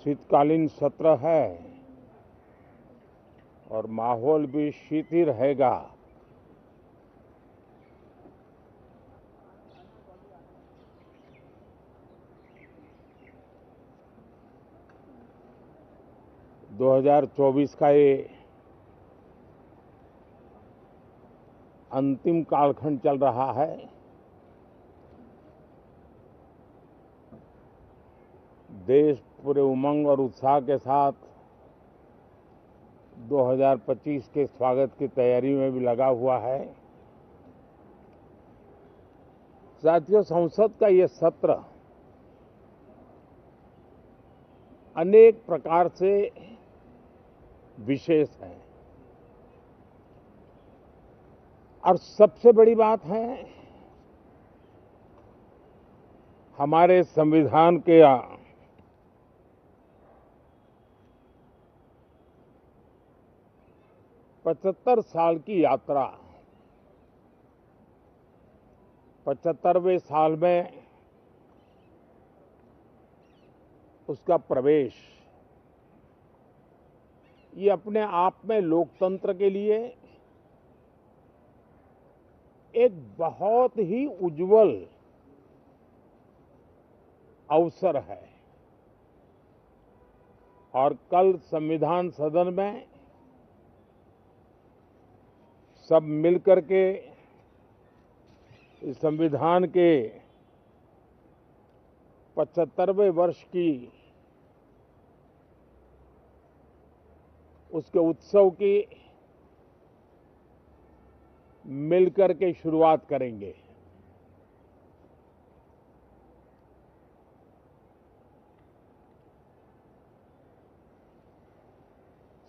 शीतकालीन सत्र है और माहौल भी शीत ही रहेगा। दो 2024 का ये अंतिम कालखंड चल रहा है। देश पूरे उमंग और उत्साह के साथ 2025 के स्वागत की तैयारी में भी लगा हुआ है। साथियों, संसद का ये सत्र अनेक प्रकार से विशेष है और सबसे बड़ी बात है हमारे संविधान के 75 साल की यात्रा, 75वें साल में उसका प्रवेश, ये अपने आप में लोकतंत्र के लिए एक बहुत ही उज्जवल अवसर है। और कल संविधान सदन में सब मिलकर के इस संविधान के 75वें वर्ष की उसके उत्सव की मिलकर के शुरुआत करेंगे।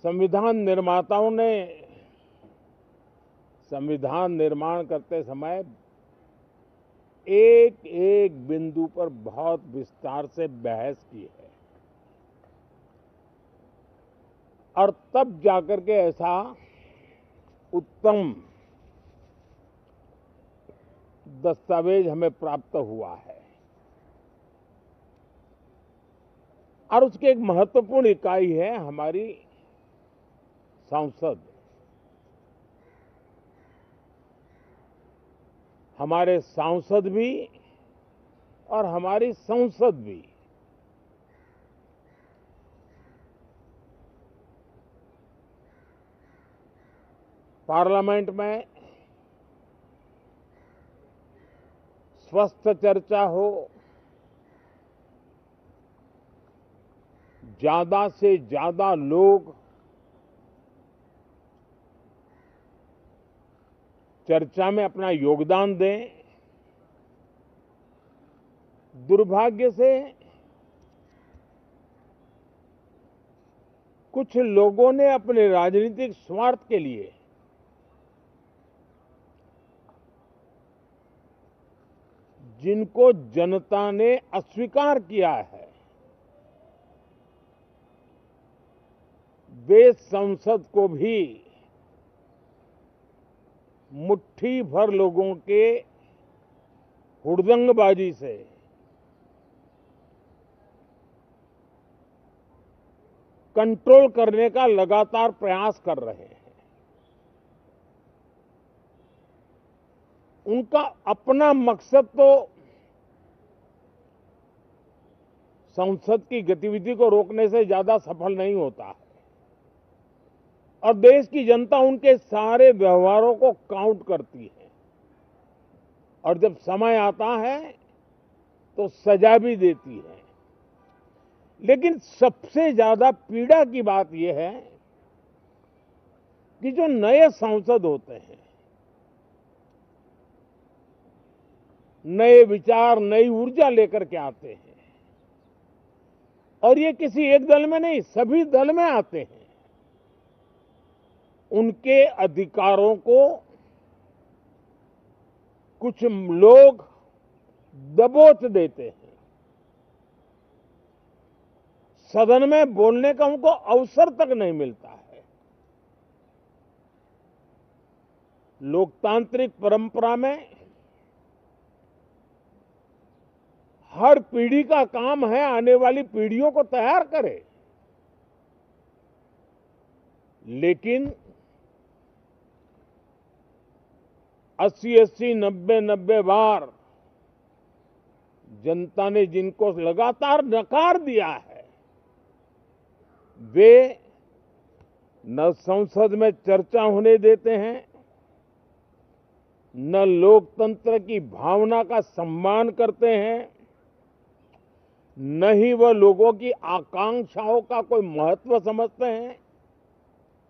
संविधान निर्माताओं ने संविधान निर्माण करते समय एक एक बिंदु पर बहुत विस्तार से बहस की है और तब जाकर के ऐसा उत्तम दस्तावेज हमें प्राप्त हुआ है। और उसकी एक महत्वपूर्ण इकाई है हमारी संसद। हमारे सांसद भी और हमारी संसद भी पार्लियामेंट में स्वस्थ चर्चा हो, ज्यादा से ज्यादा लोग चर्चा में अपना योगदान दें। दुर्भाग्य से कुछ लोगों ने अपने राजनीतिक स्वार्थ के लिए जिनको जनता ने अस्वीकार किया है, वे संसद को भी मुट्ठी भर लोगों के हुड़दंगबाजी से कंट्रोल करने का लगातार प्रयास कर रहे हैं। उनका अपना मकसद तो संसद की गतिविधि को रोकने से ज्यादा सफल नहीं होता है और देश की जनता उनके सारे व्यवहारों को काउंट करती है और जब समय आता है तो सजा भी देती है। लेकिन सबसे ज्यादा पीड़ा की बात यह है कि जो नए सांसद होते हैं, नए विचार, नई ऊर्जा लेकर के आते हैं और ये किसी एक दल में नहीं, सभी दल में आते हैं। उनके अधिकारों को कुछ लोग दबोच देते हैं। सदन में बोलने का उनको अवसर तक नहीं मिलता है। लोकतांत्रिक परंपरा में हर पीढ़ी का काम है आने वाली पीढ़ियों को तैयार करे, लेकिन 80-80, 90-90 बार जनता ने जिनको लगातार नकार दिया है, वे न संसद में चर्चा होने देते हैं, न लोकतंत्र की भावना का सम्मान करते हैं, न ही वह लोगों की आकांक्षाओं का कोई महत्व समझते हैं,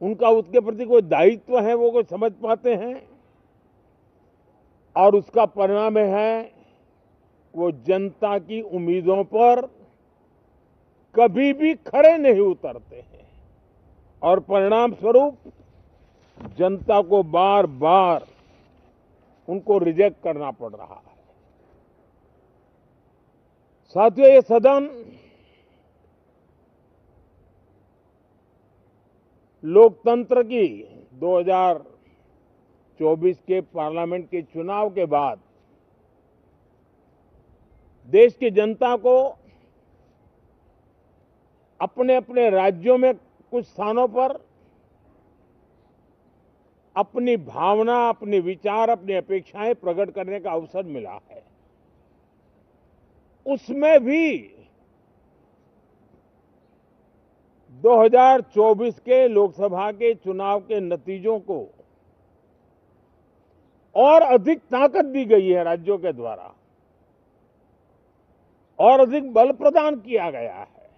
उनका उसके प्रति कोई दायित्व है वो कोई समझ पाते हैं। और उसका परिणाम है वो जनता की उम्मीदों पर कभी भी खरे नहीं उतरते हैं और परिणाम स्वरूप जनता को बार बार उनको रिजेक्ट करना पड़ रहा है। साथियों, ये सदन लोकतंत्र की 2024 के पार्लियामेंट के चुनाव के बाद देश की जनता को अपने अपने राज्यों में कुछ स्थानों पर अपनी भावना, अपने विचार, अपनी अपेक्षाएं प्रकट करने का अवसर मिला है। उसमें भी 2024 के लोकसभा के चुनाव के नतीजों को और अधिक ताकत दी गई है राज्यों के द्वारा, और अधिक बल प्रदान किया गया है,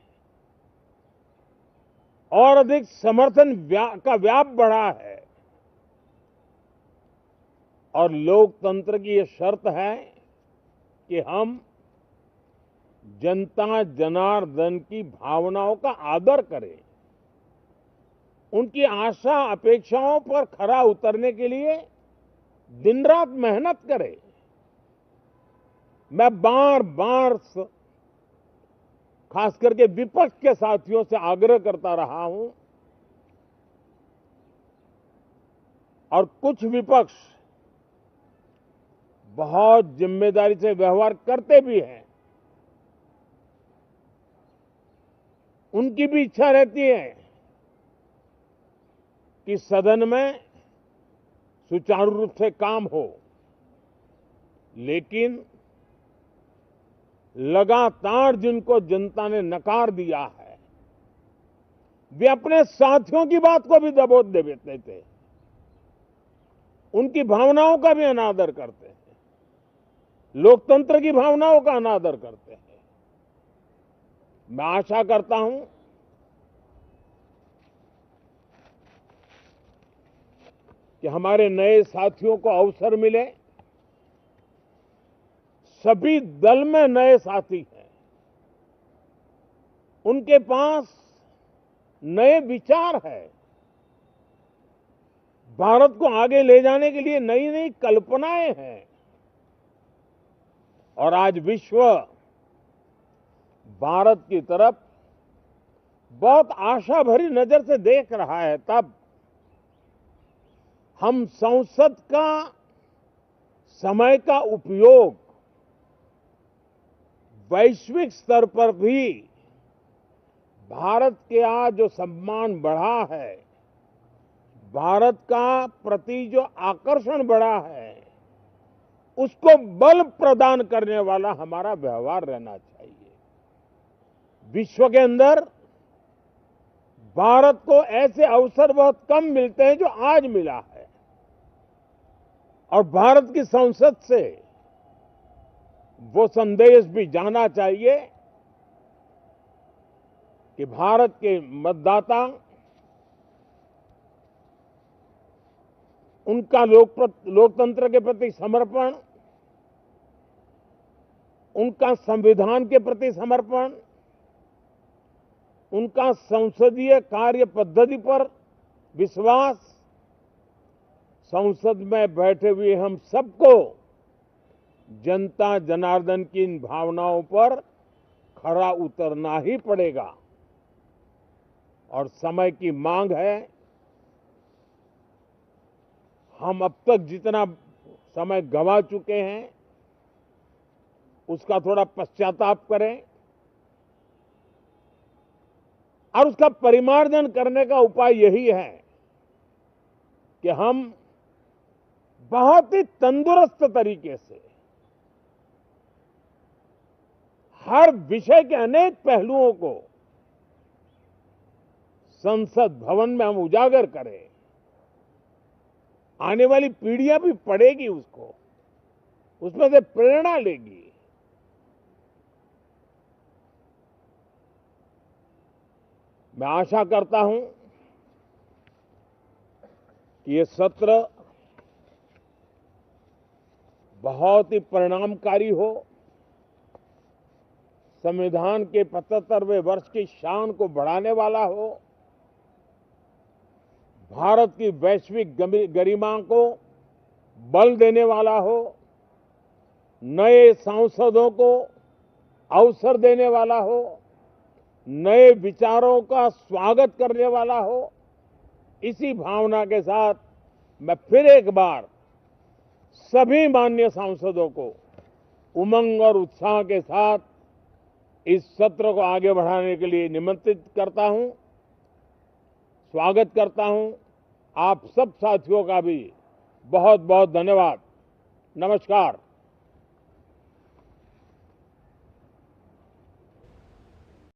और अधिक समर्थन का व्याप बढ़ा है। और लोकतंत्र की यह शर्त है कि हम जनता जनार्दन की भावनाओं का आदर करें, उनकी आशा अपेक्षाओं पर खरा उतरने के लिए दिन रात मेहनत करें। मैं बार बार खास करके विपक्ष के साथियों से आग्रह करता रहा हूं, और कुछ विपक्ष बहुत जिम्मेदारी से व्यवहार करते भी हैं। उनकी भी इच्छा रहती है कि सदन में सुचारू रूप से काम हो, लेकिन लगातार जिनको जनता ने नकार दिया है, वे अपने साथियों की बात को भी दबोच देते थे, उनकी भावनाओं का भी अनादर करते हैं, लोकतंत्र की भावनाओं का अनादर करते हैं। मैं आशा करता हूं कि हमारे नए साथियों को अवसर मिले। सभी दल में नए साथी हैं, उनके पास नए विचार है, भारत को आगे ले जाने के लिए नई नई कल्पनाएं हैं। और आज विश्व भारत की तरफ बहुत आशा भरी नजर से देख रहा है, तब हम संसद का समय का उपयोग वैश्विक स्तर पर भी भारत के आज जो सम्मान बढ़ा है, भारत का प्रति जो आकर्षण बढ़ा है, उसको बल प्रदान करने वाला हमारा व्यवहार रहना चाहिए। विश्व के अंदर भारत को ऐसे अवसर बहुत कम मिलते हैं जो आज मिला है, और भारत की संसद से वो संदेश भी जाना चाहिए कि भारत के मतदाता, उनका लोकतंत्र के प्रति समर्पण, उनका संविधान के प्रति समर्पण, उनका संसदीय कार्य पद्धति पर विश्वास, संसद में बैठे हुए हम सबको जनता जनार्दन की इन भावनाओं पर खरा उतरना ही पड़ेगा। और समय की मांग है, हम अब तक जितना समय गंवा चुके हैं, उसका थोड़ा पश्चाताप करें और उसका परिमार्जन करने का उपाय यही है कि हम बहुत ही तंदुरुस्त तरीके से हर विषय के अनेक पहलुओं को संसद भवन में हम उजागर करें। आने वाली पीढ़ियां भी पढ़ेगी उसको, उसमें से प्रेरणा लेगी। मैं आशा करता हूं कि ये सत्र बहुत ही परिणामकारी हो, संविधान के 75वें वर्ष की शान को बढ़ाने वाला हो, भारत की वैश्विक गरिमा को बल देने वाला हो, नए सांसदों को अवसर देने वाला हो, नए विचारों का स्वागत करने वाला हो। इसी भावना के साथ मैं फिर एक बार सभी माननीय सांसदों को उमंग और उत्साह के साथ इस सत्र को आगे बढ़ाने के लिए निमंत्रित करता हूं, स्वागत करता हूं। आप सब साथियों का भी बहुत बहुत धन्यवाद। नमस्कार।